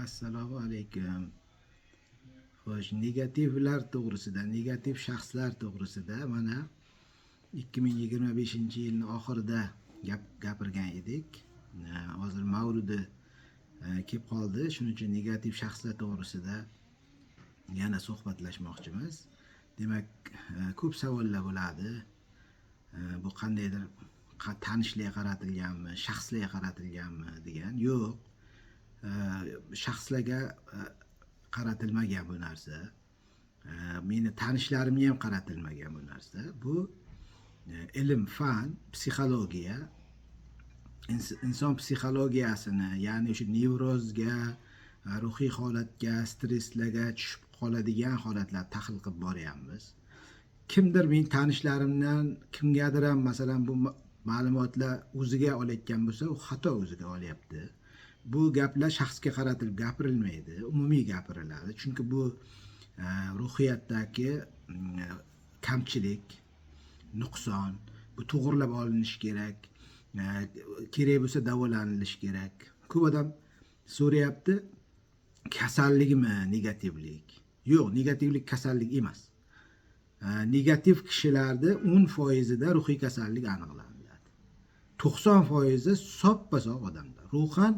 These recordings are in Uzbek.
Assalomu alaykum. Xo'sh, negativlar to'g'risida, negativ shaxslar to'g'risida mana 2025-yilning oxirida gapirgan edik. Hozir mavridi kelib qoldi. Shuning uchun negativ shaxslar to'g'risida yana suhbatlashmoqchimiz. Demak, ko'p savollar bo'ladi. Bu qandaydir tanishlarga qaratilganmi, shaxslarga qaratilganmi degan. Yo'q. Shaxslarga qaratilmagan bu narsa. Meni tanishlarimga ham qaratilmagan bu narsa. Bu ilm, fan, psixologiya, inson psixologiyasini, ya'ni o'sha nevrozga, ruhiy holatga, stresslarga tushib qoladigan holatlarni tahlil qilib boryapmiz. Kimdir men tanishlarimdan kimgadir ham masalan bu ma'lumotlar o'ziga olayotgan bo'lsa, u xato o'ziga olyapti. Bu gaplar shaxsga qaratilib gapirilmaydi, umumiy gapiriladi. Chunki bu ruhiyatdagi kamchilik, nuqson, bu to'g'rilab olinishi kerak. Kerak bo'lsa davolanilishi kerak. Ko'p odam so'rayapti, kasallikmi negativlik? Yo'q, negativlik kasallik emas. Negativ kishilarda 10% ruhiy kasallik aniqlanadi. 90% soppa-sog' odamlar, ruhan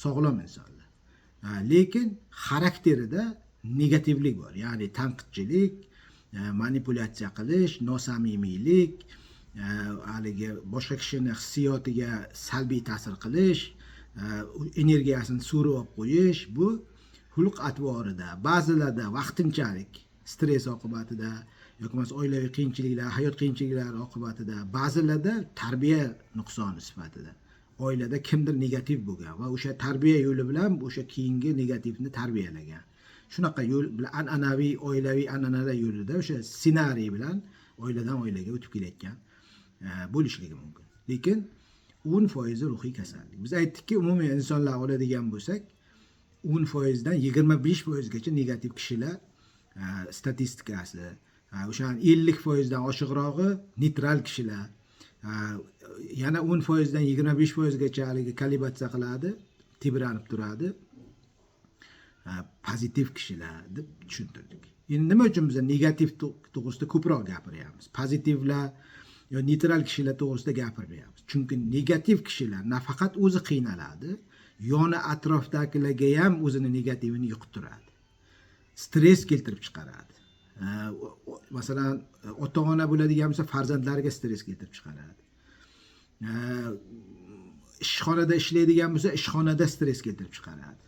sog'lom insonlar. Lekin xarakterida negativlik bor. Ya'ni tanqidchilik, manipulyatsiya qilish, nosamimiylik, haligi boshqa kishini hissiyotiga salbiy ta'sir qilish, energiyasini so'rib olib qo'yish, bu xulq atvorida, ba'zilarda vaqtinchalik stress oqibatida yoki bo'lmasa oilaviy qiyinchiliklar, hayot qiyinchiliklari oqibatida, ba'zilarda tarbiya nuqsoni sifatida oilada kimdir negativ bo'lgan va o'sha tarbiya yo'li bilan o'sha keyingi negativni tarbiyalagan. Shunaqa yo'l bilan an'anaviy oilaviy an'analar yo'lida o'sha ssenariy bilan oiladan oilaga o'tib kelayotgan bo'lishligi mumkin. Lekin 10% ruhiy kasallik. Biz aytdikki, umumiy insonlar oladigan bo'lsak, 10% dan 25% gacha negativ kishilar statistikasi, o'sha 50% dan oshiqrog'i neytral kishilar, yana 10% dan 25% gacha haligi kalibratsiya qiladi, tebranib turadi, pozitiv kishilar deb tushuntirdik. Endi nima uchun biz negativ to'g'risida ko'proq gapiryapmiz? Pozitivlar yo neytral kishilar to'g'risida gapirmayapmiz. Chunki negativ kishilar nafaqat o'zi qiynaladi, yoni atrofdagilarga ham o'zini negativini yuqtiradi. Stress keltirib chiqaradi. Masalan, ota-ona bo'ladigan bo'lsa, farzandlariga stress keltirib chiqaradi. Ishxonada ishlaydigan bo'lsa, ishxonada stress keltirib chiqaradi.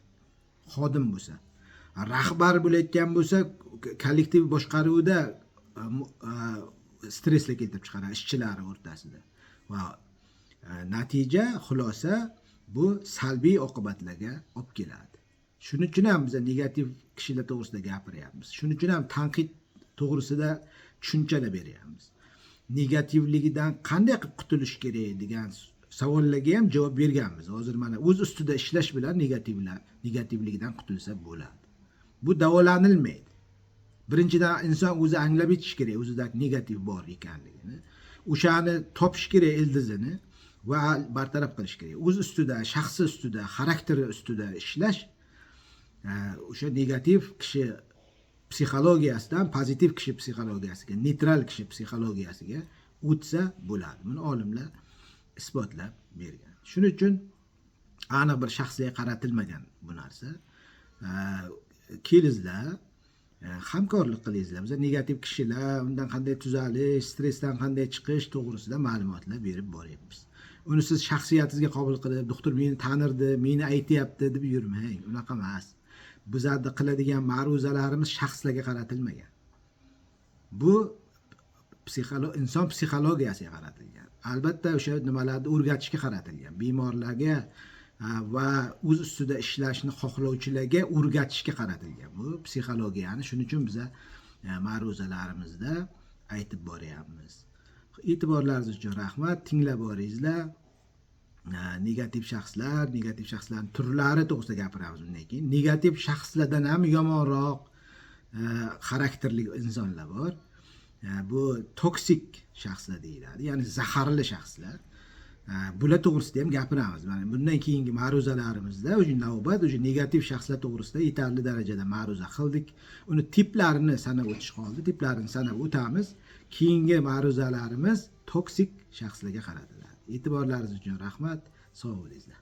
Xodim bo'lsa, rahbar bo'layotgan bo'lsa, kollektiv boshqaruvda stresslar keltirib chiqaradi ishchilari o'rtasida. Va natija, xulosa bu salbiy oqibatlarga olib keladi. Shuning uchun ham biz negativ kishilar to'g'risida gapiryapmiz. Shuning uchun ham tanqid to'g'risida tushunchalar beryapmiz. Negativligidan qanday qilib qutulish kerak degan savollarga ham javob berganmiz. Hozir mana o'z ustida ishlash bilan negativligidan qutulsa bo'ladi. Bu davolanilmaydi. Birinchidan inson o'zi anglab yetish kerak, o'zida negativ bor ekanligini. O'shani topish kerak ildizini va bartaraf qilish kerak. O'z ustida, shaxsi ustida, xarakteri ustida ishlash o'sha negativ kishi psixologiyasidan pozitiv kishi psixologiyasiga, neytral kishi psixologiyasiga o'tsa bo'ladi. Buni olimlar isbotlab bergan. Shuning uchun aniq bir shaxsga qaratilmagan bu narsa. Kelingizlar, hamkorlik qilingizlar. Biz negativ kishilar, undan qanday tuzalish, stressdan qanday chiqish to'g'risida ma'lumotlar berib boryapmiz. Uni siz shaxsiyatingizga qabul qilib, doktor meni tanirdi, meni aytayapti deb yurmang. Unaqa emas. Bizlarda qiladigan ma'ruzalarimiz shaxslarga qaratilmagan. Bu inson psixologiyasiga qaratilgan. Albatta o'sha nimalarni o'rgatishga qaratilgan. Bemorlarga va o'z ustida ishlashni xohlovchilarga o'rgatishga qaratilgan. Bu psixologiyani shuning uchun biz ma'ruzalarimizda aytib boryapmiz. E'tiborlaringiz uchun rahmat. Tinglab boringizlar. Negativ shaxslarning turlari to'g'risida gapiramiz bundan keyin. Negativ shaxslardan ham yomonroq xarakterli insonlar bor. Bu toksik shaxslar deyiladi. Ya'ni zaharli shaxslar. bular to'g'risida ham gapiramiz. Mana bundan keyingi ma'ruzalarimizda o'sha navbat o'sha negativ shaxslar to'g'risida yetarli darajada ma'ruza qildik. Uni tiplarini sanab o'tish qoldi. Tiplarini sanab o'tamiz. Keyingi ma'ruzalarimiz toksik shaxslarga qaratiladi. E'tiborlaringiz uchun rahmat. Sog' bo'linglar.